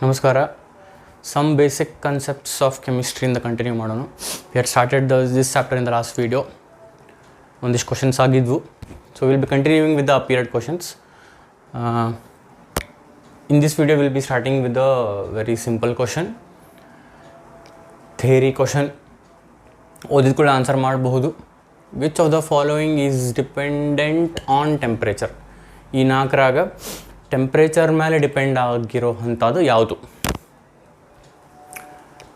ನಮಸ್ಕಾರ. Some basic concepts of chemistry in the continue ಮಾಡೋಣ. We had started this chapter in the last video. ಒಂದಿಷ್ಟು questions ಆಗಿದ್ವು. So we'll be continuing with the period questions. In this video we'll be starting with a very simple question. Theory question. ಓದಿದ ಕೂಡ answer ಮಾಡಬಹುದು. Which of the following is dependent on temperature? ಈ ನಾಲ್ಕರಾಗ temperature ಮೇಲೆ depend ಆಗಿರೋ ಅಂಥದ್ದು ಯಾವುದು?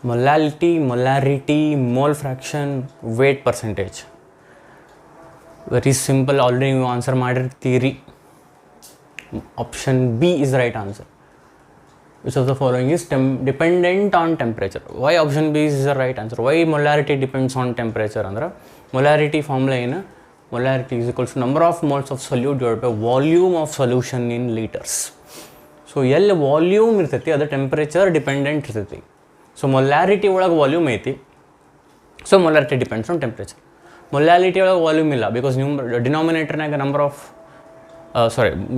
Molality, molarity, mole fraction, weight percentage. Very simple, already ನೀವು answer ಮಾಡಿರ್ತೀರಿ. Option B is the right answer. Which of the following is dependent on temperature? Why option B is the right answer? Why molarity depends on temperature ಅಂದ್ರೆ ಮೊಲಾರಿಟಿ formula ಏನು? Molarity is equals to number of moles of solute divided by volume of solution in liters. So ಎಲ್ಲಿ volume ಇರ್ತೈತಿ ಅದು temperature dependent ಇರ್ತೈತಿ. So molarity ಒಳಗೆ volume ಐತಿ, so molarity depends on temperature. Molality ಒಳಗೆ ವಾಲ್ಯೂಮ್ ಇಲ್ಲ, because ಡಿನಾಮಿನೇಟರ್ನಾಗ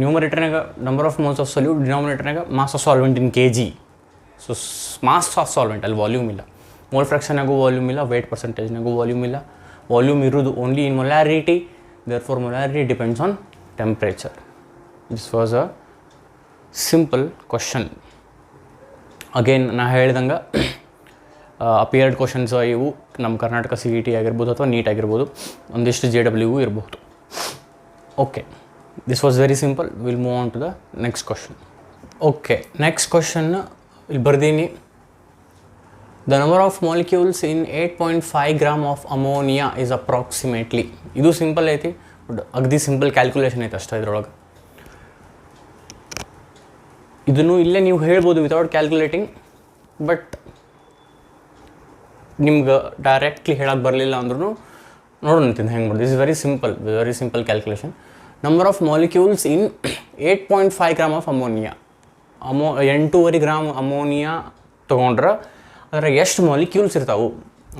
ನ್ಯೂಮರೇಟರ್ನಾಗ number of moles of solute, ಡಿನಾಮಿನೇಟರ್ನಾಗ mass of solvent in kg. So mass of solvent ಅಲ್ಲಿ ವಾಲ್ಯೂಮ್ ಇಲ್ಲ. ಮೋಲ್ ಫ್ರಾಕ್ಷನಾಗೂ ವಾಲ್ಯೂಮ್ ಇಲ್ಲ, ವೇಟ್ ಪರ್ಸೆಂಟೇಜ್ನಾಗೂ ವಾಲ್ಯೂಮ್ ಇಲ್ಲ. ವಾಲ್ಯೂಮ್ ಇರೋದು only in molarity, therefore molarity depends on temperature. This was a simple question. Again ನಾ ಹೇಳ್ದಂಗೆ ಅಪಿಯರ್ಡ್ ಕ್ವಶನ್ಸ್ ಇವು ನಮ್ಮ ಕರ್ನಾಟಕ CET ಆಗಿರ್ಬೋದು ಅಥವಾ ನೀಟ್ ಆಗಿರ್ಬೋದು, ಒಂದಿಷ್ಟು JEE ಇರಬಹುದು. Okay, this was very simple. Will move on to the next question. Okay, next question ಇಲ್ಲಿ ಬರ್ದೀನಿ. The number of molecules in 8.5 gram of ammonia is approximately. ಇದು ಸಿಂಪಲ್ ಐತಿ, ಬಟ್ ಅಗದಿ ಸಿಂಪಲ್ ಕ್ಯಾಲ್ಕುಲೇಷನ್ ಐತೆ ಅಷ್ಟೇ ಇದ್ರೊಳಗೆ. ಇದನ್ನು ಇಲ್ಲೇ ನೀವು ಹೇಳ್ಬೋದು ವಿತೌಟ್ ಕ್ಯಾಲ್ಕುಲೇಟಿಂಗ್, ಬಟ್ ನಿಮ್ಗೆ ಡೈರೆಕ್ಟ್ಲಿ ಹೇಳಕ್ಕೆ ಬರಲಿಲ್ಲ ಅಂದ್ರೂ ನೋಡೋಣ ಅಂತೀನಿ ಹೆಂಗೆ ಮಾಡೋದು. Is very simple calculation. Number of molecules in 8.5 gram of ammonia. 8.5 gram ammonia ತೊಗೊಂಡ್ರೆ ಅದರ ಎಷ್ಟು ಮಾಲಿಕ್ಯೂಲ್ಸ್ ಇರ್ತಾವೆ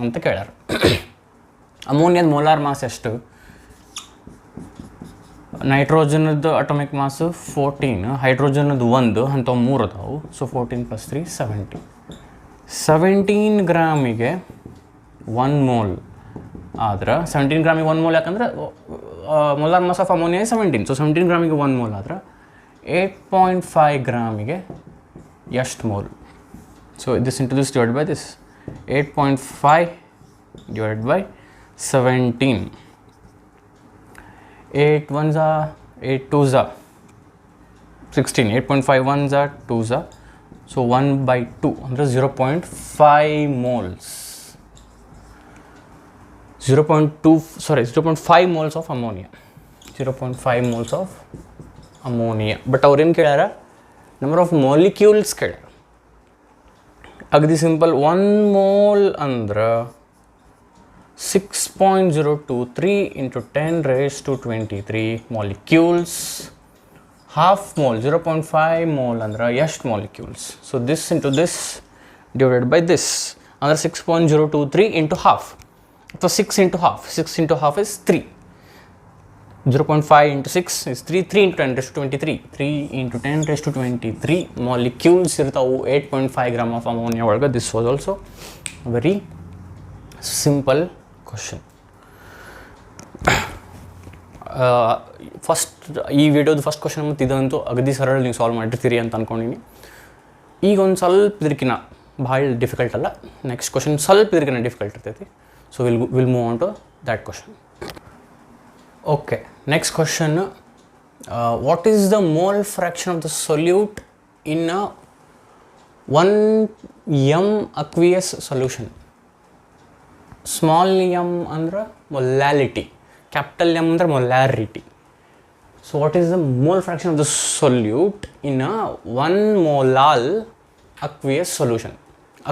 ಅಂತ ಕೇಳ್ಯಾರ. ಅಮೋನಿಯಾದ ಮೋಲಾರ್ ಮಾಸ್ ಎಷ್ಟು? ನೈಟ್ರೋಜನದ್ದು ಅಟೋಮಿಕ್ ಮಾಸು 14, ಹೈಡ್ರೋಜನದ್ದು 1, ಅಂಥವು 3 ಅದಾವು. ಸೊ 14 + 3 17. 17 ಗ್ರಾಮಿಗೆ 1 ಮೋಲ್ ಆದ್ರೆ 17 ಗ್ರಾಮಿಗೆ 1 ಮೋಲ್ ಯಾಕಂದ್ರೆ molar mass of ammonia 17. So 17 ಗ್ರಾಮಿಗೆ 1 ಮೋಲ್ ಆದ್ರೆ 8.5 ಗ್ರಾಮಿಗೆ ಎಷ್ಟು mole? So this into this divided by this, 8.5 divided by 17. 8 1s are 8 2s are 16. 8.5 1s are 2s are. So 1/2 under 0.5 moles. 0.5 moles of ammonia. 0.5 moles of ammonia. But our ಏನು ಕೇಳ್ಯಾರ? Number of molecules ಕೇಳ್ಯಾರ. ಅಗದಿ simple. 1 mole ಅಂದ್ರೆ 6.023 × 10⁻23 molecules. Half mole 0.5 mole ಅಂದ್ರೆ ಎಷ್ಟು molecules? So this into this divided by this ಅಂದ್ರೆ 6.023 × half ಅಥವಾ 6 × half. 6 × half is 3. 0.5 × 6 is 3. 3 × 10⁻23. 3 × 10⁻23 molecules ಇರ್ತಾವು 8.5 ಗ್ರಾಮ್ ಆಫ್ ಅಮೋನಿಯಾ ಒಳಗೆ. This was also very simple question. First ಈ ವಿಡಿಯೋದು ಫಸ್ಟ್ ಕ್ವಶನ್ ಮತ್ತು ಇದಂತೂ ಅಗದಿ ಸರಳ, ನೀವು ಸಾಲ್ವ್ ಮಾಡಿರ್ತೀರಿ ಅಂತ ಅಂದ್ಕೊಂಡಿನಿ. ಈಗ ಒಂದು ಸ್ವಲ್ಪ ಇದಕ್ಕಿನ್ನ ಭಾಳ ಡಿಫಿಕಲ್ಟ್ ಅಲ್ಲ. ನೆಕ್ಸ್ಟ್ ಕ್ವಶನ್ ಸ್ವಲ್ಪ ಇದಕ್ಕಿನ್ನ ಡಿಫಿಕಲ್ಟ್ ಇರ್ತೈತಿ. So will move on to that question. Okay, next question. What is the mole fraction of the solute in a 1 m aqueous solution? Small m ಅಂದ್ರೆ molality, capital M ಅಂದ್ರೆ molarity. So what is the mole fraction of the solute in a 1 molal aqueous solution?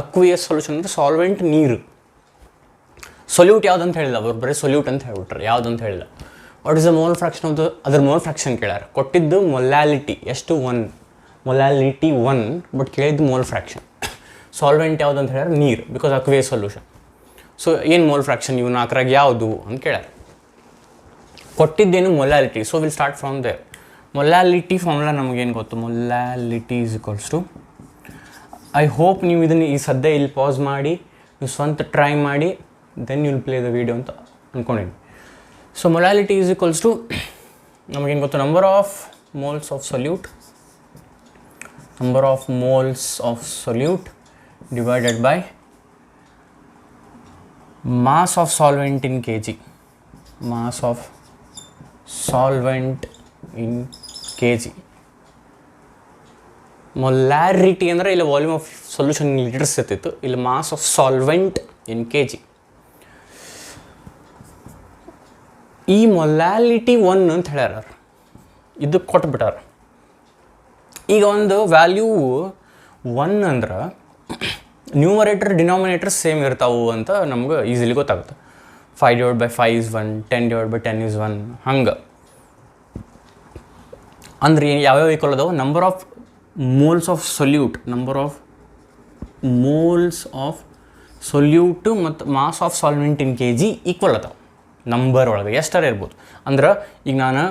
Aqueous solution ಅಂದ್ರೆ solvent ನೀರು. Solute ಯಾವುದಂತ ಹೇಳಿಲ್ಲ ಅವ್ರು, ಬರೀ solute ಅಂತ ಹೇಳ್ಬಿಟ್ರೆ, ಯಾವುದಂತ ಹೇಳಿಲ್ಲ. What is the mole fraction of the other mole fraction ಕೇಳ್ಯಾರ. ಕೊಟ್ಟಿದ್ದು ಮೊಲಾಲಿಟಿ ಎಷ್ಟು? 1. ಮೊಲಾಲಿಟಿ 1, ಬಟ್ ಕೇಳಿದ್ದು ಮೋಲ್ ಫ್ರಾಕ್ಷನ್. ಸಾಲ್ವೆಂಟ್ ಯಾವುದು ಅಂತ ಹೇಳ್ಯಾರ? ನೀರು, ಬಿಕಾಸ್ ಅಕ್ವೇಸ್ ಸೊಲ್ಯೂಷನ್. ಸೊ ಏನು ಮೋಲ್ ಫ್ರಾಕ್ಷನ್ ಇವು ನಾಲ್ಕರಾಗ ಯಾವುದು ಅಂತ ಕೇಳ್ಯಾರ. ಕೊಟ್ಟಿದ್ದೇನು? Molality. So will start from there. Molality formula ನಮಗೇನು ಗೊತ್ತು? Molality is equals to I hope ನೀವು ಇದನ್ನು ಈ ಸದ್ಯ ಇಲ್ಲಿ ಪಾಸ್ ಮಾಡಿ ನೀವು ಸ್ವಂತ ಟ್ರೈ ಮಾಡಿ then you'll play the video ಅಂತ ಅಂದ್ಕೊಂಡಿನಿ. So molality is equals to ನಮಗೇನು ಗೊತ್ತು, number of moles of solute divided by mass of solvent in kg. Mass of solvent in kg. Molarity ಅಂದರೆ ಇಲ್ಲಿ ವಾಲ್ಯೂಮ್ ಆಫ್ ಸೊಲ್ಯೂಷನ್ ಲೀಟರ್ಸ್ ಇರ್ತಿತ್ತು, ಇಲ್ಲಿ mass of solvent in K G. ಈ molality 1 ಅಂತ ಹೇಳ್ಯಾರ, ಇದು ಕೊಟ್ಬಿಟ್ಟಾರ. ಈಗ ಒಂದು ವ್ಯಾಲ್ಯೂ 1 ಅಂದ್ರೆ ನ್ಯೂಮರೇಟರ್ ಡಿನಾಮಿನೇಟರ್ ಸೇಮ್ ಇರ್ತಾವೆ ಅಂತ ನಮ್ಗೆ ಈಸಿಲಿ ಗೊತ್ತಾಗುತ್ತೆ. 5/5 is 1, 10/10 is 1, ಹಂಗೆ. ಅಂದ್ರೆ ಯಾವ್ಯಾವ ಈಕ್ವಲ್ ಅದಾವೆ, number of moles of solute ಮತ್ತು mass of solvent in K G equal ಅದಾವೆ ನಂಬರ್ ಒಳಗೆ, ಎಷ್ಟರ ಇರ್ಬೋದು. ಅಂದ್ರೆ ಈಗ ನಾನು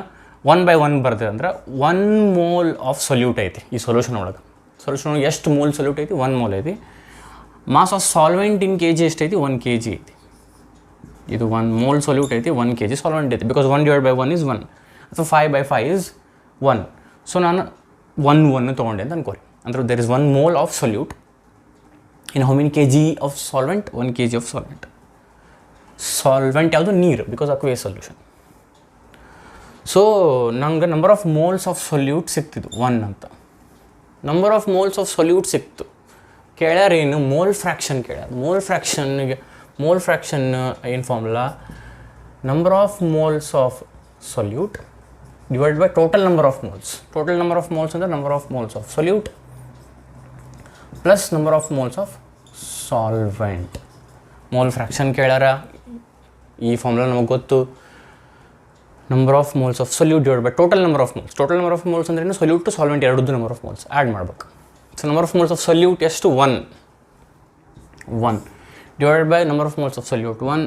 1/1 ಬರ್ದೆ ಅಂದ್ರೆ 1 ಮೋಲ್ ಆಫ್ ಸೊಲ್ಯೂಟ್ ಐತಿ ಈ ಸೊಲ್ಯೂಷನ್ ಒಳಗೆ. ಎಷ್ಟು ಮೋಲ್ ಸೊಲ್ಯೂಟ್ ಐತಿ, 1 ಮೋಲ್ ಐತಿ. Mass of solvent in K G ಎಷ್ಟೈತಿ, 1 kg ಐತಿ. ಇದು 1 ಮೋಲ್ ಸೊಲ್ಯೂಟ್ ಐತಿ, 1 kg ಸಾಲ್ವೆಂಟ್ ಐತಿ. ಬಿಕಾಸ್ 1/1 is 1 ಅಥವಾ 5/5 is 1. ಸೊ ನಾನು 1 ತೊಗೊಂಡೆ ಅಂತ ಅನ್ಕೋರಿ. ಅಂದ್ರೆ there is 1 mole of solute in how many kg of solvent, 1 kg of solvent ಯಾವುದು, ನೀರು, ಬಿಕಾಸ್ ಅಕ್ವೇಸ್ ಸೊಲ್ಯೂಷನ್. ಸೊ ನಂಗೆ number of moles of solute ಸಿಕ್ತಿದ್ದು 1 ಅಂತ. Number of moles of solute ಸಿಕ್ತು. ಕೇಳ್ಯಾರೇನು, ಮೋಲ್ ಫ್ರ್ಯಾಕ್ಷನ್ ಕೇಳ್ಯಾರ. ಮೋಲ್ ಫ್ರ್ಯಾಕ್ಷನ್ ಏನು formula, number of moles of solute divide by total number of moles. Total number of moles ಅಂದರೆ number of moles of solute plus number of moles of solvent. Mole fraction ಕೇಳ್ಯಾರ, ಈ formula ನಮಗೆ ಗೊತ್ತು. Number of moles of solute divide by total number of moles. Total number of moles ಅಂದ್ರೆ solute to solvent ಎರಡದ್ದು number of moles add ಮಾಡ್ಬೇಕು. So number of moles of solute ಎಷ್ಟು, 1 divided by number of moles of solute 1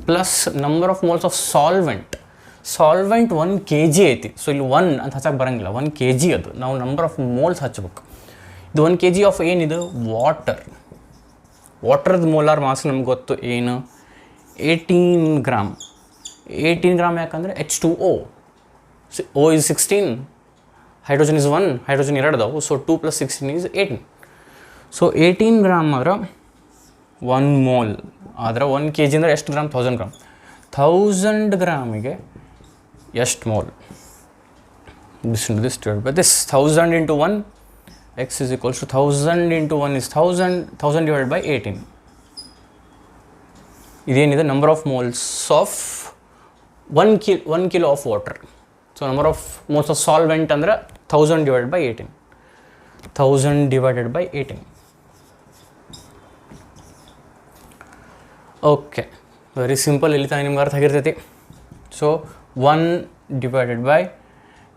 plus number of moles of solvent 1 kg ಐತಿ. So ಇಲ್ಲಿ 1 ಅಂತ ಹಚ್ಚಕ್ಕೆ ಬರೋಂಗಿಲ್ಲ, 1 kg ಅದು. ನಾವು ನಂಬರ್ ಆಫ್ ಮೋಲ್ಸ್ ಹಚ್ಬೇಕು. ಇದು 1 kg ಆಫ್ ಏನಿದು, ವಾಟರ್ದು ಮೋಲಾರ್ ಮಾಸ್ ನಮ್ಗೆ ಗೊತ್ತು ಏನು, 18 ಗ್ರಾಮ್. 18 ಗ್ರಾಮ್ ಯಾಕಂದರೆ H2O. O is 16, hydrogen is 1, hydrogen 2 ಅದಾವು. So 2 + 16 is 18. ಸೊ 18 ಗ್ರಾಮ್ ಆದ್ರೆ 1 ಮೋಲ್ ಆದ್ರೆ 1 kg ಅಂದರೆ ಎಷ್ಟು ಗ್ರಾಮ್, 1000 ಗ್ರಾಮ್. 1000 ಗ್ರಾಮಿಗೆ ಎಷ್ಟು mole, this divided by this. 1000 into 1, x is equals to 1000 into 1 is 1000 divided by 18. ಇದೇನಿದೆ, number of moles of 1 kilo of water. So number of moles of solvent ಅಂದರೆ 1000 divided by 18. 1000 divided by 18. Okay, very simple. ಇಲ್ಲಿ ತಾನೇ ನಿಮ್ಗೆ ಅರ್ಥ ಆಗಿರ್ತೈತಿ. So 1 divided by,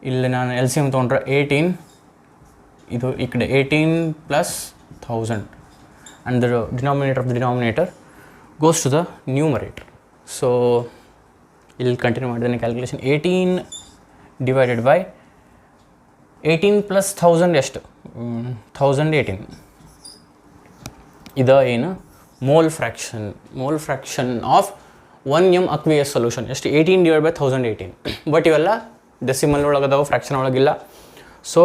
ಇಲ್ಲಿ ನಾನು LCM ತೊಗೊಂಡ್ರೆ 18, ಇದು ಈ ಕಡೆ 18 plus 1000 and the denominator of the denominator goes to the numerator. So ಇಲ್ಲಿ ಕಂಟಿನ್ಯೂ ಮಾಡಿದ್ದೇನೆ ಕ್ಯಾಲ್ಕುಲೇಷನ್. 18 ಡಿವೈಡೆಡ್ ಬೈ 18 ಪ್ಲಸ್ 1000 ಎಷ್ಟು, 1018. ಇದು ಏನು, mole fraction of 1 m aqueous solution ಎಷ್ಟು, 18 divided by 1018. ಬಟ್ ಇವೆಲ್ಲ ಡೆಸಿಮಲ್ ಒಳಗದಾವೆ, ಫ್ರ್ಯಾಕ್ಷನ್ ಒಳಗಿಲ್ಲ. ಸೊ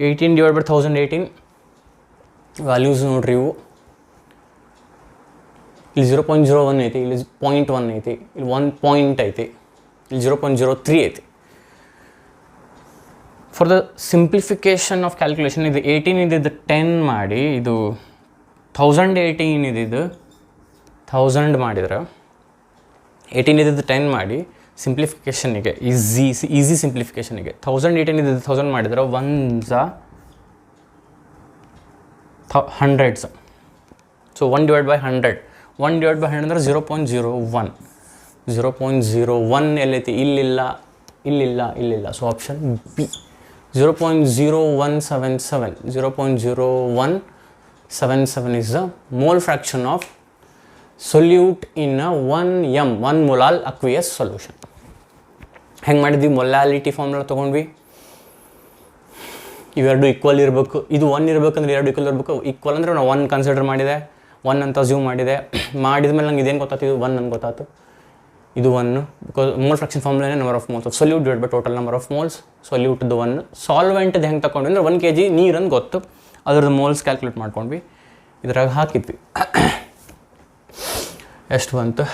18 divided by 1018 ವ್ಯಾಲ್ಯೂಸ್ ನೋಡ್ರಿ ಇವು. ಇಲ್ಲಿ 0.01 ಐತಿ, ಇಲ್ಲಿ 0.1 ಐತಿ, ಇಲ್ಲಿ 1 ಪಾಯಿಂಟ್ ಐತಿ, ಇಲ್ಲಿ 0.03 ಐತಿ. For the simplification of calculation ಇದು 18 ಇದ್ದಿದ್ದು 10 ಮಾಡಿ, ಇದು 1018 ಇದ್ದಿದ್ದು 1000 ಮಾಡಿದ್ರೆ, 18 ಇದ್ದಿದ್ದು 10 ಮಾಡಿ ಸಿಂಪ್ಲಿಫಿಕೇಷನಿಗೆ ಈಸಿ ಸಿಂಪ್ಲಿಫಿಕೇಷನಿಗೆ 1018 ಇದ್ದಿದ್ದು 1000 ಮಾಡಿದ್ರೆ 1s hundreds. So 1 divided by 100 ಅಂದರೆ 0.01. 0.01 ಎಲ್ಲೈತಿ, ಇಲ್ಲಿಲ್ಲ. So option B 0.0177. 0.0177 is the mole fraction of solute in a 1 molal aqueous solution. ಹೆಂಗೆ ಮಾಡಿದ್ವಿ, ಮೊಲಾಲಿಟಿ ಫಾರ್ಮುಲಾ ತೊಗೊಂಡ್ವಿ. ಇವೆರಡು ಈಕ್ವಲ್ ಇರಬೇಕು, ಇದು 1 ಇರಬೇಕಂದ್ರೆ ಎರಡು ಈಕ್ವಲ್ ಇರಬೇಕು. ಈಕ್ವಲ್ ಅಂದರೆ ನಾವು 1 ಕನ್ಸಿಡರ್ ಮಾಡಿದೆ, 1 ಅಂತ ಅಸ್ಯೂಮ್ ಮಾಡಿದೆ. ಮಾಡಿದ ಮೇಲೆ ನಂಗೆ ಇದೇನು ಗೊತ್ತಾಯ್ತು, ಇದು 1 ನನಗೆ ಗೊತ್ತಾಯ್ತು, ಇದು 1. ಬಿಕಾಸ್ ಮೋಲ್ ಫ್ರಾಕ್ಷನ್ ಫಾರ್ಮುಲಾನೇ number of moles of solute divide by total number of moles. ಸೊಲ್ಯೂಟ್ದು 1. ಸಾಲ್ವೆಂಟ್ದು ಹೆಂಗೆ ತಗೊಂಡ್ವಿ ಅಂದರೆ 1 kg ನೀರನ್ನು ಗೊತ್ತು, ಅದ್ರದ್ದು ಮೋಲ್ಸ್ ಕ್ಯಾಲ್ಕುಲೇಟ್ ಮಾಡ್ಕೊಂಡ್ವಿ, ಇದ್ರಾಗ ಹಾಕಿದ್ವಿ. ಎಷ್ಟು ಬಂತು,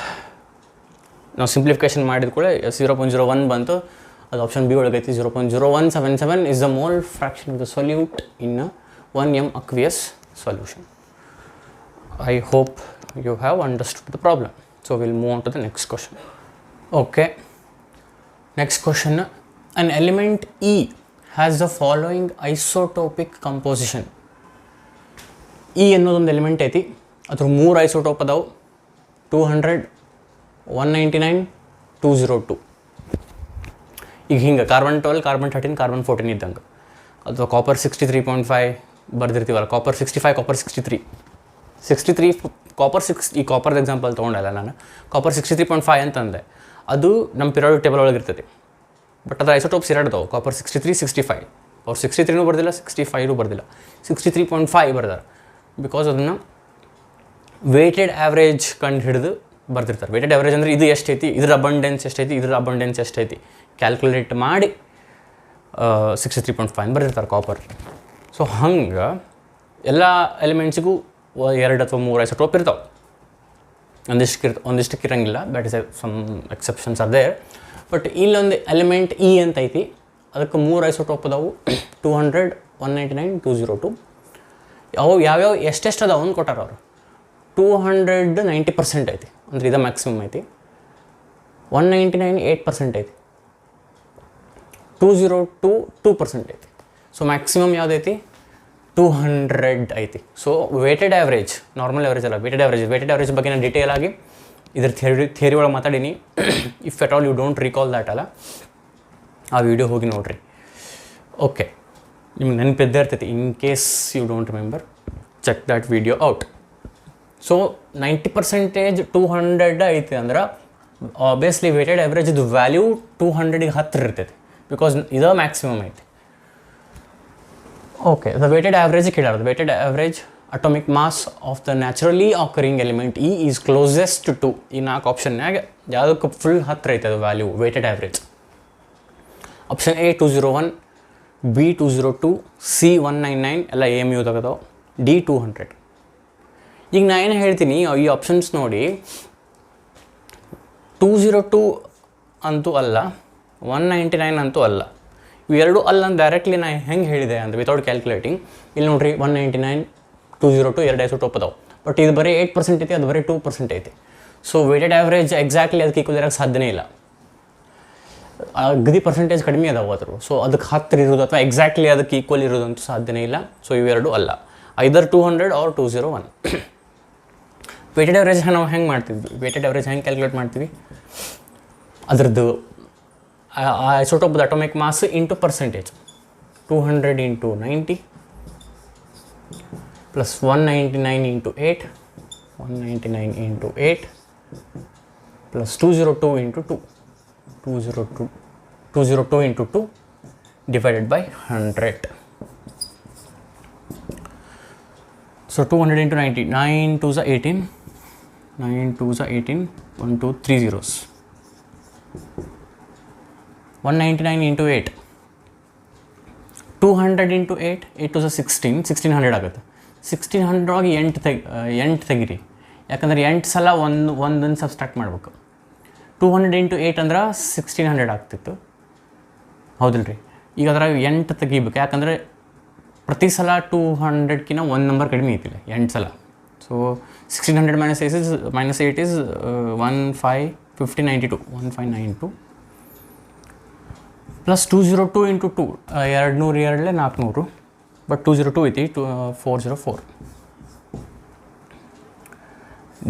ನಾವು ಸಿಂಪ್ಲಿಫಿಕೇಶನ್ ಮಾಡಿದ ಕೂಡ 0.01 ಬಂತು. ಅದು ಆಪ್ಷನ್ ಬಿ ಒಳಗೈತಿ. 0.0177 is the mole fraction of the solute in 1 m aqueous solution. I hope you have understood the problem. So we'll move on to the next question. Okay, next question. An element E has the following isotopic composition. E ಅನ್ನೋದೊಂದು element ಐತಿ, ಅದ್ರ 3 isotope ಅದಾವು, 200, 199, 202. ಈಗ ಹಿಂಗೆ carbon 12, carbon 13, carbon 14 ಇದ್ದಂಗೆ. ಅಥವಾ copper 63.5 ಬರ್ದಿರ್ತೀವಲ್ಲ, copper 65, copper 63 copper 6. ಈ ಕಾಪರ್ದು example ತೊಗೊಂಡಲ್ಲ ನಾನು, ಕಾಪರ್ 63.5 ಅಂತಂದೆ. ಅದು ನಮ್ಮ ಪಿರಿಯಾಡಿಕ್ ಟೇಬಲ್ ಒಳಗೆ ಇರ್ತೈತಿ. ಬಟ್ ಅದು ಐಸೋಟೋಪ್ಸ್ ಎರಡು ಅದಾವೆ, ಕಾಪರ್ 63, 65. ಅವ್ರು 63ನೂ ಬರ್ದಿಲ್ಲ, 65 ಬರ್ದಿಲ್ಲ, 63.5 ಬರ್ದಾರೆ. ಬಿಕಾಸ್ ಅದನ್ನು ವೇಟೆಡ್ ಆ್ಯಾವ್ರೇಜ್ ಕಂಡು ಹಿಡಿದು ಬರ್ದಿರ್ತಾರೆ. ವೇಟೆಡ್ ಆ್ಯಾವ್ರೇಜ್ ಅಂದರೆ ಇದು ಎಷ್ಟೈತಿ, ಇದ್ರ ಅಬಂಡೆನ್ಸ್ ಎಷ್ಟೈತಿ, ಇದ್ರ ಅಬಂಡೆನ್ಸ್ ಎಷ್ಟೈತಿ ಕ್ಯಾಲ್ಕುಲೇಟ್ ಮಾಡಿ 63.5 ಬರ್ದಿರ್ತಾರೆ ಕಾಪರ್. ಸೊ ಹಂಗೆ ಎಲ್ಲ ಎಲಿಮೆಂಟ್ಸಿಗೂ 2 ಅಥವಾ 3 ಐಸೋಟೋಪ್ ಇರ್ತಾವೆ. ಒಂದಿಷ್ಟಕ್ಕೆ ಇರೋಂಗಿಲ್ಲ, that is some exceptions are there. But ಇಲ್ಲೊಂದು ಎಲಿಮೆಂಟ್ ಇ ಅಂತ ಐತಿ, ಅದಕ್ಕೆ 3 ಐಸೋಟೋಪ್ ಅದಾವು, 200, 199, 202. ಯಾವ್ಯಾವ ಎಷ್ಟೆಷ್ಟು ಅದಾವ ಅಂತ ಕೊಟ್ಟಾರ ಅವರು. 200 90% ಐತಿ, ಅಂದರೆ ಇದು ಮ್ಯಾಕ್ಸಿಮಮ್ ಐತಿ. 199 8% ಐತಿ. 202 2% ಐತಿ. ಸೊ ಮ್ಯಾಕ್ಸಿಮಮ್ ಯಾವುದೈತಿ, 200 ಐತಿ. So weighted average, normal average ಅಲ್ಲ, ವೇಟೆಡ್ ಆ್ಯಾವ್ರೇಜ್ ಬಗ್ಗೆ ನಾನು ಡೀಟೇಲ್ ಆಗಿ ಇದ್ರ ಥಿಯರಿ ಒಳಗೆ ಮಾತಾಡೀನಿ. If at all you don't recall that ಅಲ್ಲ, ಆ ವಿಡಿಯೋ ಹೋಗಿ ನೋಡ್ರಿ. ಓಕೆ, ನಿಮ್ಗೆ ನೆನಪಿದ್ದೇ ಇರ್ತೈತಿ. In case you don't remember, check that video out. So 90% 200 ಐತಿ ಅಂದ್ರೆ ಆಬ್ವಿಯಸ್ಲಿ ವೇಟೆಡ್ ಆ್ಯಾವ್ರೇಜ್ದು ವ್ಯಾಲ್ಯೂ 200ಗೆ ಹತ್ತಿರ ಇರ್ತೈತಿ, ಬಿಕಾಸ್ ಇದು ಮ್ಯಾಕ್ಸಿಮಮ್ ಐತಿ. ಓಕೆ, ದ ವೇಟೆಡ್ ಆ್ಯಾವ್ರೇಜ್ ಕೇಳಾರ್ದು. Weighted average atomic mass of the naturally occurring element E is closest to, ಈ 4 ಆಪ್ಷನ್ನಾಗ ಯಾವುದಕ್ಕೆ ಫುಲ್ ಹತ್ತಿರ ಐತೆ ಅದು value weighted average. Option A 201, B 202, C 199 ಎಲ್ಲ AMU ತಗೋತಾವೆ, ಡಿ 200. ಈಗ ನಾ ಏನು ಹೇಳ್ತೀನಿ, ಈ ಆಪ್ಷನ್ಸ್ ನೋಡಿ, 202 ಅಂತೂ ಅಲ್ಲ, 199 ಅಂತೂ ಅಲ್ಲ. ಇವೆರಡು ಅಲ್ಲ ಅಂತ ಡೈರೆಕ್ಟ್ಲಿ ನಾನು ಹೆಂಗೆ ಹೇಳಿದೆ ಅಂತ ವಿತೌಟ್ ಕ್ಯಾಲ್ಕುಲೇಟಿಂಗ್. ಇಲ್ಲಿ ನೋಡಿರಿ, 199, 202 2 ಐಸೋಟೋಪ್ ಅದಾವೆ. ಬಟ್ ಇದು ಬರೀ 8% ಐತಿ, ಅದು ಬರೀ 2% ಐತಿ. ಸೊ ವೇಟೆಡ್ ಆ್ಯಾವ್ರೇಜ್ ಎಕ್ಸಾಕ್ಟ್ಲಿ ಅದಕ್ಕೆ ಈಕ್ವಲ್ ಇರೋಕ್ಕೆ ಸಾಧ್ಯನೇ ಇಲ್ಲ. ಅಗದಿ ಪರ್ಸೆಂಟೇಜ್ ಕಡಿಮೆ ಅದಾವೆ ಅದ್ರ. ಸೊ ಅದಕ್ಕೆ ಹತ್ತಿರ ಇರೋದು ಅಥವಾ ಎಕ್ಸಾಕ್ಟ್ಲಿ ಅದಕ್ಕೆ ಈಕ್ವಲ್ ಇರೋದಂತೂ ಸಾಧ್ಯನೇ ಇಲ್ಲ. ಸೊ ಇವೆರಡು ಅಲ್ಲ, ಐದರ್ 200 ಆರ್ 201. ವೇಟೆಡ್ ಆ್ಯಾವ್ರೇಜ್ ನಾವು ಹೆಂಗೆ ಮಾಡ್ತಿದ್ವಿ, ವೇಟೆಡ್ ಆ್ಯಾವ್ರೇಜ್ ಹೆಂಗೆ ಕ್ಯಾಲ್ಕುಲೇಟ್ ಮಾಡ್ತೀವಿ, ಅದ್ರದ್ದು isotope atomic mass into percentage. 200 into 90 plus 199 into 8, 199 into 8 plus 202 into 2, 202 into 2 divided by 100. So 200 into 90, 9 2s 18, 9 2s 18, 1 2 3 zeros. 199 into 8, 200 into 8, 8 2s 16, 1600 ಆಗುತ್ತೆ. 1600 ಆಗಿ 8 ತೆಗಿರಿ, ಯಾಕಂದ್ರೆ 8 ಸಲ ಒಂದನ್ನು ಸಬ್ಸ್ಟ್ರಾಕ್ಟ್ ಮಾಡಬೇಕು. 200 ಇಂಟು 8 ಅಂದ್ರೆ 1600 ಆಗ್ತಿತ್ತು, ಹೌದಿಲ್ಲ ರೀ. ಈಗ ಅದ್ರಾಗ 8 ತೆಗಿಬೇಕು, ಯಾಕಂದರೆ ಪ್ರತಿ ಸಲ 200ಕಿಂತ 1 ನಂಬರ್ ಕಡಿಮೆ ಐತಿಲ್ಲ 8 ಸಲ. So 1600 minus 8 is 1592, 1592 plus 202 into 2, 202 400, but 202 ಐತಿ, 404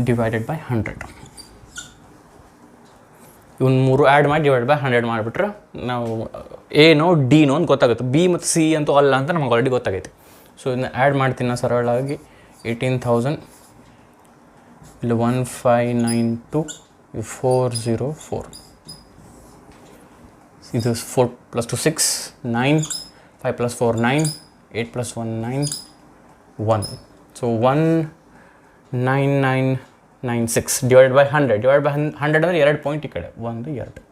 ಡಿವೈಡೆಡ್ ಬೈ 100. ಇವನ್ನ 3 ಆ್ಯಡ್ ಮಾಡಿ ಡಿವೈಡ್ ಬೈ 100 ಮಾಡಿಬಿಟ್ರೆ ನಾವು ಏನೋ ಡಿನೋ ಅಂತ ಗೊತ್ತಾಗುತ್ತೆ. ಬಿ ಮತ್ತು ಸಿ ಅಂತೂ ಅಲ್ಲ ಅಂತ ನಮಗೆ ಆಲ್ರೆಡಿ ಗೊತ್ತಾಗೈತೆ. ಸೊ ಇದನ್ನ ಆ್ಯಡ್ ಮಾಡ್ತೀನಿ ನಾನು ಸರಳವಾಗಿ. 18,000 ಇಲ್ಲಿ 1592, 404. ಇದು 4 + 2 6, 9, 5 + 4 9, 8 + 1 9 1. So 19996 divided by 100 ಅಂದರೆ 2 ಪಾಯಿಂಟ್ ಈ ಕಡೆ 1 2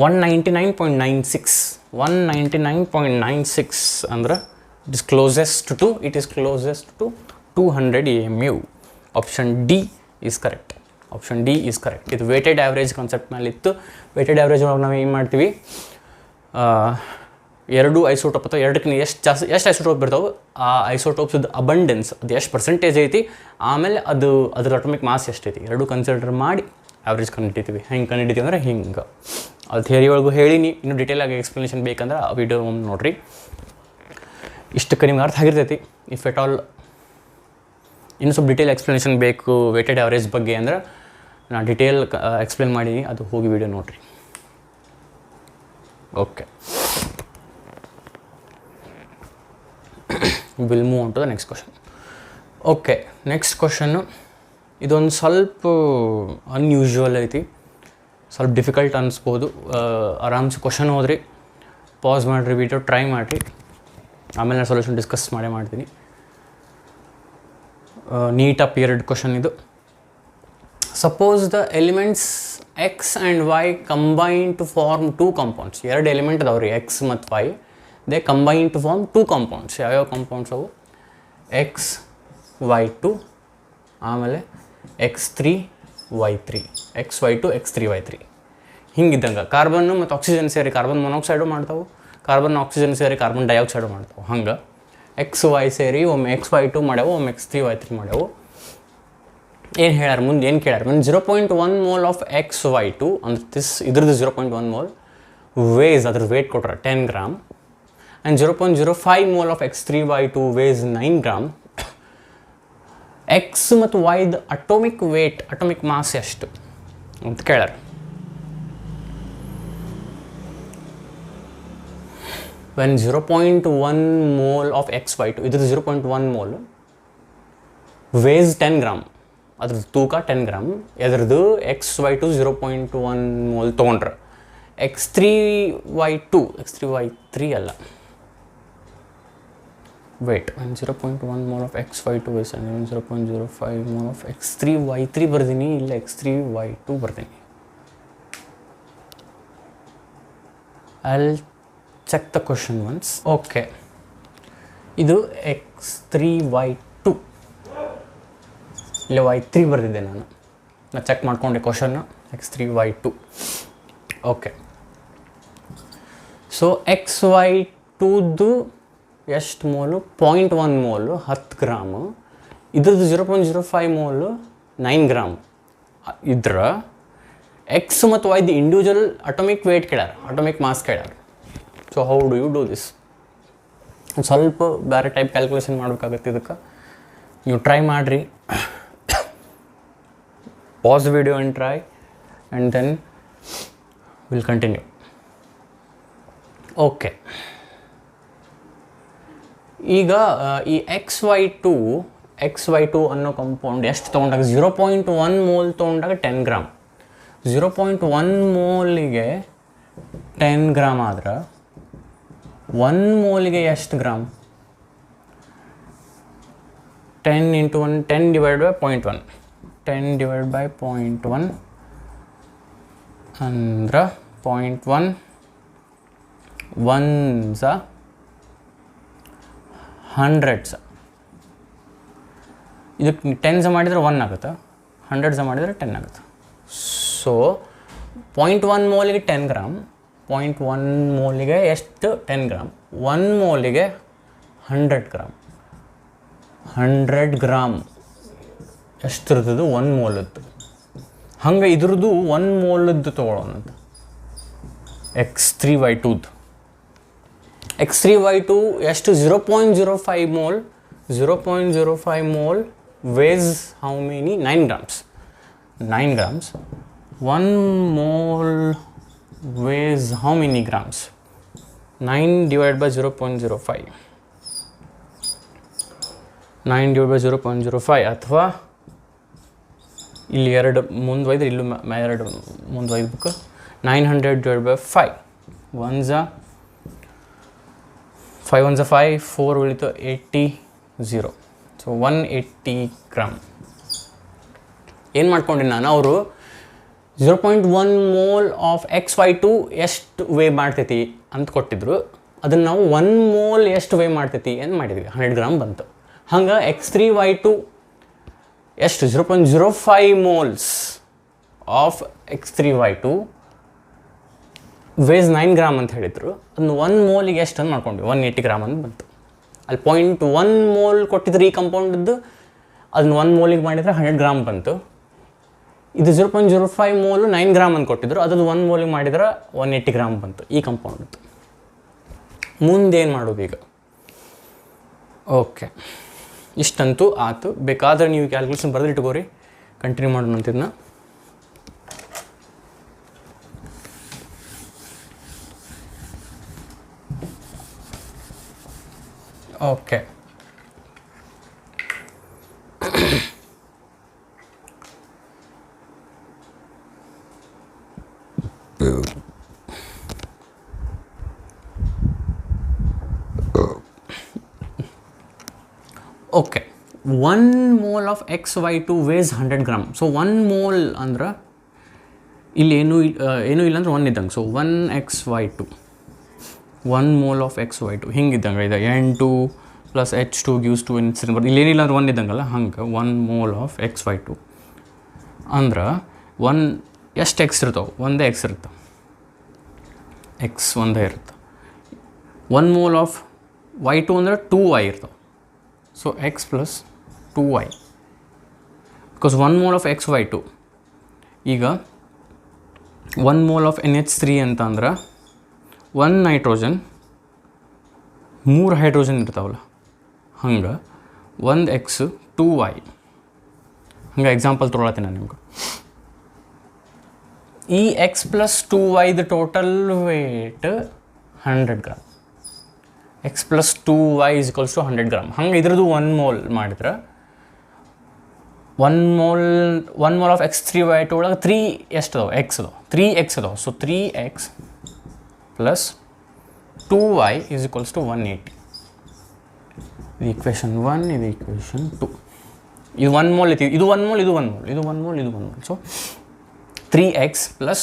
199.96 ಅಂದ್ರೆ it is closest to 200 AMU. Option D is correct. ಇದು ವೇಟೆಡ್ ಆ್ಯಾವ್ರೇಜ್ ಕಾನ್ಸೆಪ್ಟ್ ಮೇಲೆ ಇತ್ತು. ವೇಟೆಡ್ ಆ್ಯಾವ್ರೇಜ್ ಒಳಗೆ ನಾವು ಏನು ಮಾಡ್ತೀವಿ, ಎರಡು ಐಸೋಟೋಪ್ ಅಥವಾ ಎರಡಕ್ಕಿಂತ ಎಷ್ಟು ಐಸೋಟೋಪ್ ಬರ್ತಾವೆ, ಆ ಐಸೋಟೋಪ್ಸ್ದು ಅಬಂಡೆನ್ಸ್ ಅದು ಎಷ್ಟು ಪರ್ಸೆಂಟೇಜ್ ಐತಿ, ಆಮೇಲೆ ಅದ್ರ ಅಟೋಮಿಕ್ ಮಾಸ್ ಎಷ್ಟೈತಿ, ಎರಡು ಕನ್ಸಿಡರ್ ಮಾಡಿ ಆವ್ರೇಜ್ ಕಂಡುಹಿಡಿತೀವಿ. ಹೆಂಗೆ ಕಂಡುಹಿಡಿತೀವಿ ಅಂದರೆ ಹಿಂಗೆ. ಅದು ಥಿಯರಿ ಒಳಗೂ ಹೇಳೀನಿ. ಇನ್ನೂ ಡೀಟೇಲಾಗಿ ಎಕ್ಸ್ಪ್ಲನೇಷನ್ ಬೇಕಂದ್ರೆ ಆ ವಿಡಿಯೋ ಒಮ್ಮೆ ನೋಡಿರಿ. ಇಷ್ಟಕ್ಕೆ ನಿಮ್ಗೆ ಅರ್ಥ ಆಗಿರ್ತೈತಿ. ಇಫ್ ಎಟ್ ಆಲ್ ಇನ್ನೂ ಸ್ವಲ್ಪ ಡೀಟೇಲ್ ಎಕ್ಸ್ಪ್ಲನೇಷನ್ ಬೇಕು ವೇಟೆಡ್ ಆವ್ರೇಜ್ ಬಗ್ಗೆ ಅಂದ್ರೆ ನಾನು ಡೀಟೇಲ್ ಎಕ್ಸ್ಪ್ಲೇನ್ ಮಾಡೀನಿ, ಅದು ಹೋಗಿ ವಿಡಿಯೋ ನೋಡಿರಿ. Okay, will move on to the next question. Okay, next question ಇದೊಂದು ಸ್ವಲ್ಪ ಅನ್ಯೂಶ್ವಲ್ ಐತಿ, ಸ್ವಲ್ಪ ಡಿಫಿಕಲ್ಟ್ ಅನ್ನಿಸ್ಬೋದು. ಆರಾಮ್ಸೆ ಕ್ವಶನ್ ಹೋದ್ರಿ, ಪಾಸ್ ಮಾಡಿರಿ, ವಿಡಿಯೋ ಟ್ರೈ ಮಾಡಿರಿ, ಆಮೇಲೆ ನಾನು ಸೊಲ್ಯೂಷನ್ ಡಿಸ್ಕಸ್ ಮಾಡ್ತೀನಿ. ನೀಟ್ ಅಪಿಯರ್ಡ್ ಕ್ವಶನ್ ಇದು. Suppose the elements X and Y combine to form 2 compounds. ಎರಡು ಎಲಿಮೆಂಟ್ ಅದಾವೆ ರೀ, ಎಕ್ಸ್ ಮತ್ತು Y. They combine to form 2 compounds. ಯಾವ್ಯಾವ ಕಾಂಪೌಂಡ್ಸ್ ಅವು? XY2 ಆಮೇಲೆ X3Y3, XY2 X3Y3 ಹಿಂಗಿದ್ದಂಗೆ. ಕಾರ್ಬನ್ನು ಮತ್ತು ಆಕ್ಸಿಜನ್ ಸೇರಿ ಕಾರ್ಬನ್ ಮೊನಾಕ್ಸೈಡು ಮಾಡ್ತಾವೆ, ಕಾರ್ಬನ್ ಆಕ್ಸಿಜನ್ ಸೇರಿ ಕಾರ್ಬನ್ ಡೈಆಕ್ಸೈಡು ಮಾಡ್ತಾವೆ. ಹಂಗೆ XY ಸೇರಿ ಒಮ್ಮೆ XY2 ಮಾಡ್ಯಾವು, ಒಮ್ಮೆ X3Y3 ಮಾಡ್ಯಾವು. ಏನು ಹೇಳ್ಯಾರ ಮುಂದೆ, ಏನು ಕೇಳ್ಯಾರ? 0.1 mole ಆಫ್ XY2 ಅಂದ್ರೆ ಇದ್ರದ್ದು 0.1 mole ವೇಸ್, ಅದ್ರ ವೇಟ್ ಕೊಟ್ರೆ 10 gram. And 0.05 mole of X3Y2 was 9 gram. X ಮತ್ತು ವೈದ್ ಅಟೋಮಿಕ್ ವೇಟ್, ಅಟೋಮಿಕ್ ಮಾಸ್ ಎಷ್ಟು ಅಂತ ಕೇಳ್ಯಾರ. ವೆನ್ 0.1 mole ಆಫ್ XY2, ಇದ್ರದ್ದು 0.1 mole ವೇಸ್ 10 ಗ್ರಾಮ್, ಅದ್ರದ್ದು ತೂಕ 10 ಗ್ರಾಮ್. ಎದ್ರದ್ದು XY2 0.1 mole ತೊಗೊಂಡ್ರೆ X3Y3 ಅಲ್ಲ, weight 0.1 mole of XY2 was 0.05 mole of X3Y3 ಬರ್ತೀನಿ, ಇಲ್ಲ X3Y2 ಬರ್ತೀನಿ. I'll check the question once. Okay, ಇದು X3Y2, ಇಲ್ಲ Y3 ಬರೆದಿದ್ದೆ ನಾನು ಚೆಕ್ ಮಾಡ್ಕೊಂಡೆ ಕ್ವಶನ್ನು. X3Y2. ಓಕೆ, ಸೊ XY2ದು ಎಷ್ಟು ಮೋಲು? 0.1 mole 10 gram. ಇದ್ರದ್ದು 0.05 mole 9 ಗ್ರಾಮ್. ಇದ್ರ ಎಕ್ಸ್ ಮತ್ತು ವೈದು ಇಂಡಿವಿಜುವಲ್ ಅಟೋಮಿಕ್ ವೇಟ್ ಕೇಳ್ಯಾರ, ಅಟೋಮಿಕ್ ಮಾಸ್ ಕೇಳ್ಯಾರ. So how do you do this? ಸ್ವಲ್ಪ ಬೇರೆ ಟೈಪ್ ಕ್ಯಾಲ್ಕುಲೇಷನ್ ಮಾಡಬೇಕಾಗತ್ತೆ. ಇದಕ್ಕೆ ನೀವು ಟ್ರೈ ಮಾಡಿರಿ, pause the video and try, and then we'll continue. Okay, ಈಗ ಈ XY2 ಅನ್ನೋ ಕಂಪೌಂಡ್ ಎಷ್ಟು ತೊಗೊಂಡಾಗ 0.1 mole ತೊಗೊಂಡಾಗ 10 ಗ್ರಾಮ್. 0.1 moleಗೆ 10 ಗ್ರಾಮ್ ಆದ್ರೆ 1 moleಗೆ ಎಷ್ಟು gram? 10 into 1, 10 divided by 0.1. 10 divided by 0.1 ಅಂದ್ರೆ 0.1 1s 100s. ಇದಕ್ಕೆ 10s ಮಾಡಿದರೆ 1 ಆಗುತ್ತೆ, 100s ಮಾಡಿದರೆ 10 ಆಗುತ್ತೆ. ಸೊ 0.1 moleಗೆ 10 ಗ್ರಾಮ್, 0.1 moleಗೆ ಎಷ್ಟು? 10 ಗ್ರಾಮ್. 1 moleಗೆ 100 ಗ್ರಾಮ್. 100 ಗ್ರಾಮ್ ಎಷ್ಟು ಇರ್ತದೆ? 1 moleದ್ದು. ಹಂಗೆ ಇದ್ರದ್ದು 1 moleದ್ದು ತೊಗೊಳ್ಳೋಣಂತ. X3Y2ದು X3Y2 ಎಷ್ಟು? 0.05 mole. 0.05 mole weighs how many? 9 grams. 9 grams. 1 mole weighs how many grams? 9 divided by 0.05. 9 divided by 0.05 ಅಥವಾ ಇಲ್ಲಿ 2 ಮುಂದೆ ಒಯ್ದ್ರೆ ಇಲ್ಲೂ 2 ಮುಂದೆ ಒಯ್ಬೇಕು. 900 divided by 5. 1s 5 1 5, 4 ಉಳಿತು 80, 0. So 180 gram. ಏನು ಮಾಡ್ಕೊಂಡಿ ನಾನು, ಅವರು 0.1 ಮೋಲ್ ಆಫ್ XY2 ಎಷ್ಟು ವೇ ಮಾಡ್ತೈತಿ ಅಂತ ಕೊಟ್ಟಿದ್ರು. ಅದನ್ನು ನಾವು 1 ಮೋಲ್ ಎಷ್ಟು ವೇ ಮಾಡ್ತೈತಿ ಅಂತ ಮಾಡಿದ್ವಿ, 100 ಗ್ರಾಮ್ ಬಂತು. ಹಂಗೆ X3Y2 ಎಷ್ಟು 0.05 moles of X3Y2 was 9 gram ಅಂತ ಹೇಳಿದರು. ಅದನ್ನು 1 ಮೋಲಿಗೆ ಎಷ್ಟು ಅಂತ ಮಾಡ್ಕೊಂಡ್ವಿ, 180 ಗ್ರಾಮ್ ಅಂತ ಬಂತು. ಅಲ್ಲಿ 0.1 ಮೋಲ್ ಕೊಟ್ಟಿದ್ರು ಈ ಕಂಪೌಂಡದ್ದು, ಅದನ್ನು 1 ಮೋಲಿಗೆ ಮಾಡಿದರೆ 100 ಗ್ರಾಮ್ ಬಂತು. ಇದು 0.05 ಮೋಲು 9 ಗ್ರಾಮ್ ಅಂತ ಕೊಟ್ಟಿದ್ರು, ಅದನ್ನು 1 ಮೋಲಿಗೆ ಮಾಡಿದ್ರೆ 180 ಗ್ರಾಮ್ ಬಂತು ಈ ಕಂಪೌಂಡದ್ದು. ಮುಂದೇನು ಮಾಡೋದು ಈಗ? ಓಕೆ, ಇಷ್ಟಂತೂ ಆಯ್ತು. ಬೇಕಾದರೆ ನೀವು ಕ್ಯಾಲ್ಕುಲೇಷನ್ ಬರೆದು ಇಟ್ಕೋರಿ, ಕಂಟಿನ್ಯೂ ಮಾಡೋಣ ಅಂತಿದ್ನ. Okay, okay 1 mole of XY2 weighs 100 gram. So 1 mole ಅಂದ್ರೆ ಇಲ್ಲಿ ಏನೂ ಇಲ್ಲ ಅಂದ್ರೆ 1 ಇದ್ದಂಗೆ. So 1XY2, 1 mole of XY2 ಹಿಂಗಿದ್ದಂಗೆ ಇದೆ. N2 + H2 gives 2 ಬರ್ದು ಇಲ್ಲೇನಿಲ್ಲ ಅಂದ್ರೆ 1 ಇದ್ದಂಗಲ್ಲ, ಹಂಗೆ 1 ಮೋಲ್ ಆಫ್ XY2 ಅಂದ್ರೆ 1 ಎಷ್ಟು ಎಕ್ಸ್ ಇರ್ತಾವೆ? ಒಂದೇ ಎಕ್ಸ್ ಇರುತ್ತೆ, ಎಕ್ಸ್ ಒಂದೇ ಇರುತ್ತೆ. 1 ಮೋಲ್ ಆಫ್ Y2 ಅಂದ್ರೆ 2Y ಇರ್ತಾವೆ. So X + 2Y, because 1 mole of XY2. ಈಗ 1 ಮೋಲ್ ಆಫ್ NH3 ಅಂತ ಅಂದ್ರೆ 1 ನೈಟ್ರೋಜನ್ 3 ಹೈಡ್ರೋಜನ್ ಇರ್ತಾವಲ್ಲ, ಹಂಗೆ 1X 2Y. ಹಂಗೆ ಎಕ್ಸಾಂಪಲ್ ತೊಗೊಳತ್ತೀನಿ ನಾನು ನಿಮ್ಗೆ. ಈ X + 2Yದು total weight 100 gram. X + 2Y = 100 gram. ಹಂಗೆ ಇದ್ರದ್ದು 1 ಮೋಲ್ ಮಾಡಿದ್ರೆ 1 ಮೋಲ್ ಆಫ್ X3Y2 ಒಳಗೆ 3 ಎಷ್ಟು ಅದಾವೆ? X ಅದಾವೆ, 3X ಅದಾವೆ. So 3X + 2Y = 180. ಇದು ಈಕ್ವೇಷನ್ 1, ಇದು ಈಕ್ವೇಷನ್ 2. ಇದು 1 ಮೋಲ್ ಐತಿ, ಇದು 1 ಮೋಲ್, ಇದು 1 ಮೋಲ್, ಇದು 1 ಮೋಲ್, ಇದು 1 mole. So 3X +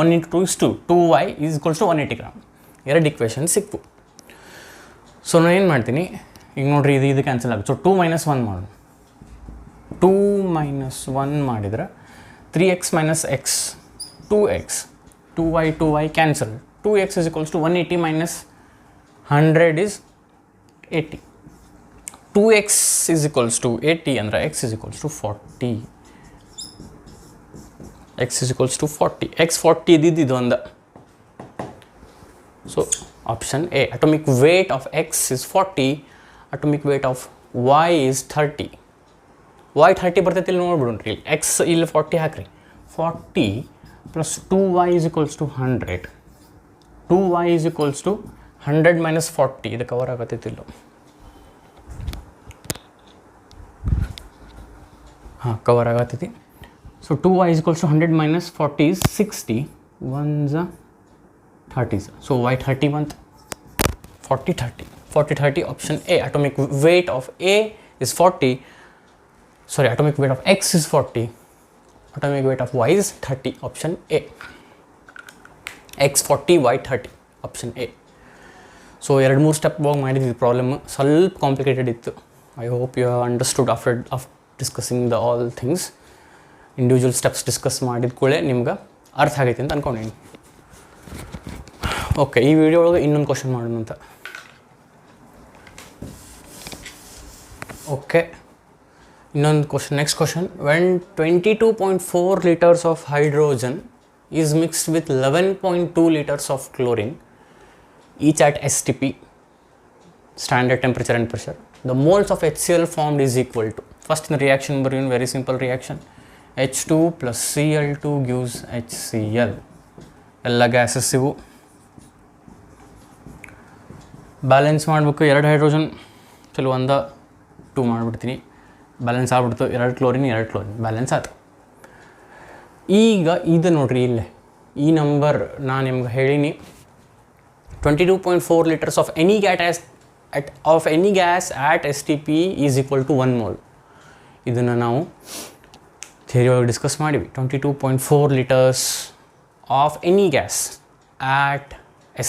1 × 2 = 2, 2Y = 180 gram. ಎರಡು ಈಕ್ವೇಷನ್ ಸಿಕ್ತು. ಸೊ ನಾನು ಏನು ಮಾಡ್ತೀನಿ ಈಗ ನೋಡಿರಿ, ಇದು ಕ್ಯಾನ್ಸಲ್ ಆಗುತ್ತೆ. ಸೊ 2 - 1 ಮಾಡೋಣ. 2 - 1 ಮಾಡಿದ್ರೆ 3X - X 2X, 2Y cancel. 2X = 180 - 100 is 80. 2X = 80 ಅಂದರೆ X = 40. X = 40. X 40 ಇದ್ದಿದ್ದು ಒಂದು. So option A, atomic weight of X is 40, atomic weight of Y is 30. Y 30 ಬರ್ತೈತಿ, ಇಲ್ಲಿ ನೋಡ್ಬಿಡ್ರಿ. X ಇಲ್ಲಿ 40 ಹಾಕ್ರಿ. 40 + 2Y = 100. 2Y = 100 - 40. ಇದು ಕವರ್ ಆಗತ್ತೈತಿ ಇಲ್ಲ? ಹಾಂ, ಕವರ್ ಆಗತ್ತೈತಿ. So 2Y = 100 - 40 is 60. 1s 30s. So Y 30 ಬಂತು. 40 30. 40 30, option A. Atomic weight of A is 40. Sorry, atomic weight of X is 40. Atomic weight of Y is 30. Option A. X 40, Y 30. Option A. So 2-3 step ಹೋಗಿ ಮಾಡಿದ್ವಿ. Problem ಸ್ವಲ್ಪ complicated ಇತ್ತು. I hope you have understood after discussing the all things. Individual steps discuss ಮಾಡಿದ ಕೂಡಲೇ ನಿಮ್ಗೆ ಅರ್ಥ ಆಗೈತೆ ಅಂತ ಅಂದ್ಕೊಂಡೀನಿ. ಓಕೆ, ಈ ವಿಡಿಯೋ ಒಳಗೆ ಇನ್ನೊಂದು ಕ್ವಶನ್ ಮಾಡೋಣ ಅಂತ. ಓಕೆ, ಇನ್ನೊಂದು question. Next question. When 22.4 liters of hydrogen is mixed with 11.2 liters of chlorine, each at STP, standard temperature and pressure, the moles of HCl formed is equal to. First in the reaction bariyon, very simple reaction. H2 + Cl2 gives HCl. ಎಲ್ಲ gases ಇವು. Balance ಮಾಡಬೇಕು. 2 hydrogen ಚಲೋ 1 2 ಮಾಡಿಬಿಡ್ತೀನಿ. Balance ಆಗ್ಬಿಡ್ತು. 2 chlorine balance ಆಯ್ತು. ಈಗ ಇದು ನೋಡ್ರಿ, ಇಲ್ಲೇ ಈ ನಂಬರ್ ನಾನು ನಿಮ್ಗೆ ಹೇಳೀನಿ 22.4 liters of any gas at STP is equal to 1 mole. ಇದನ್ನು ನಾವು ಥಿಯರಿ ಒಳಗೆ ಡಿಸ್ಕಸ್ ಮಾಡಿವಿ. 22.4 liters of any gas at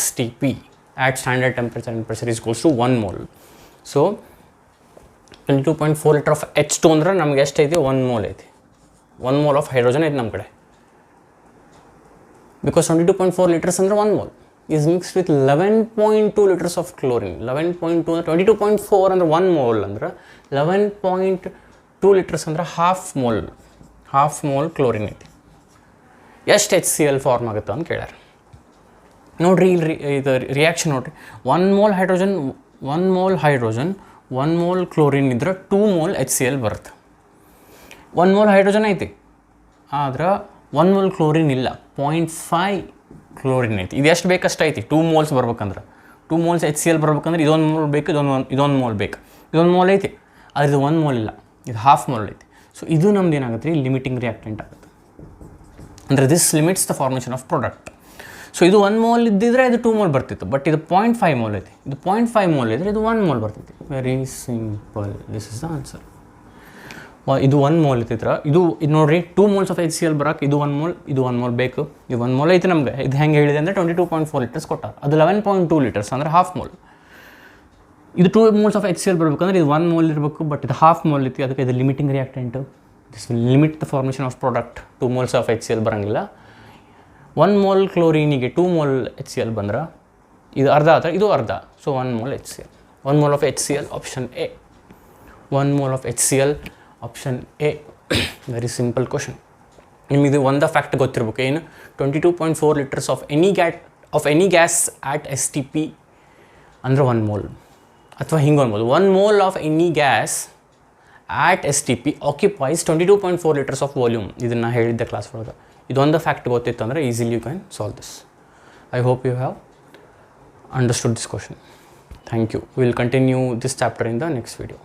STP, at standard temperature and pressure, is equals to 1 mole. So 22.4 liter of H2 ಅಂದ್ರೆ ನಮ್ಗೆ ಎಷ್ಟು ಐತಿ? 1 mole ಐತಿ. 1 mole of hydrogen ಐತಿ ನಮ್ಮ ಕಡೆ. Because 22.4 liters ಅಂದ್ರೆ 1 mole is mixed with 11.2 liters of chlorine. 11.2 ಅಂದ್ರೆ 22.4 ಅಂದ್ರೆ 1 mole ಅಂದ್ರೆ 11.2 liters ಅಂದ್ರೆ half mole chlorine ಐತಿ. ಎಷ್ಟು HCl ಫಾರ್ಮ್ ಆಗುತ್ತೆ ಅಂತ ಕೇಳ್ಯಾರ. ನೋಡ್ರಿ ಇಲ್ಲಿ ಇದು ರಿಯಾಕ್ಷನ್ ನೋಡ್ರಿ. 1 mole hydrogen 1 mole chlorine ಇದ್ರೆ 2 mole HCl ಬರುತ್ತೆ. 1 mole hydrogen ಐತಿ ಆದ್ರೆ 1 mole chlorine ಇಲ್ಲ, 0.5 chlorine ಐತಿ. ಇದು ಎಷ್ಟು ಬೇಕಷ್ಟು ಐತಿ 2 moles ಬರ್ಬೇಕಂದ್ರೆ. 2 moles HCl ಬರ್ಬೇಕಂದ್ರೆ ಇದೊಂದು ಮೋಲ್ ಬೇಕು, ಇದೊಂದು ಮೋಲ್ ಬೇಕು. ಇದೊಂದು ಮೋಲ್ ಐತಿ ಆದರೆ ಇದು 1 mole ಇಲ್ಲ, ಇದು ಹಾಫ್ ಮೋಲ್ ಐತಿ. ಸೊ ಇದು ನಮ್ದು ಏನಾಗುತ್ತೆ ರೀ, ಲಿಮಿಟಿಂಗ್ ರಿಯಾಕ್ಟೆಂಟ್ ಆಗುತ್ತೆ. ಅಂದರೆ this limits the formation of product. So ಇದು 1 mole ಇದ್ದಿದ್ರೆ ಇದು 2 mole ಬರ್ತಿತ್ತು, ಬಟ್ ಇದು 0.5 mole ಐತಿ. ಇದು 0.5 mole ಇದ್ದರೆ ಇದು 1 mole ಬರ್ತೈತಿ. Very simple, this is the answer. ಇದು 1 mole ಇತ್ತಿದ್ರೆ ಇದು ನೋಡಿರಿ 2 moles ಆಫ್ HCl ಬರೋಕೆ ಇದು 1 mole, ಇದು 1 mole ಬೇಕು. ಇದು 1 mole ಐತಿ ನಮಗೆ. ಇದು ಹೆಂಗೆ ಹೇಳಿದೆ ಅಂದರೆ 22.4 liters ಕೊಟ್ಟಾರ. ಅದು 11.2 liters ಅಂದರೆ ಹಾಫ್ mole. ಇದು 2 moles ಆಫ್ HCl ಬರಬೇಕಂದ್ರೆ ಇದು 1 mole ಇರಬೇಕು, ಬಟ್ ಇದು ಹಾಫ್ mole ಐತಿ, ಅದಕ್ಕೆ ಇದು limiting reactant. This will limit the formation of product. 2 moles of HCl ಬರೋಂಗಿಲ್ಲ. 1 mole ಕ್ಲೋರಿನಿಗೆ 2 mole HCl ಬಂದ್ರೆ ಇದು ಅರ್ಧ ಆದರೆ ಇದು ಅರ್ಧ. So 1 mole HCl. 1 mole of HCl option A. 1 mole of HCl option A. Very simple question. ನಿಮಗೆ ಒಂದು fact ಗೊತ್ತಿರಬೇಕು ಏನು, 22.4 liters of any gas at STP ಅಂದರೆ 1 mole. ಅಥವಾ ಹಿಂಗೆ ಅನ್ಬೋದು, 1 mole of any gas at STP occupies 22.4 liters of volume. ಇದನ್ನು ಹೇಳಿದ್ದೆ ಕ್ಲಾಸ್ ಒಳಗೆ. ಇದೊಂದು ಫ್ಯಾಕ್ಟ್ ಗೊತ್ತಿತ್ತು ಅಂದರೆ easily you can solve this. I hope you have understood this question. Thank you. Will continue this chapter in the next video.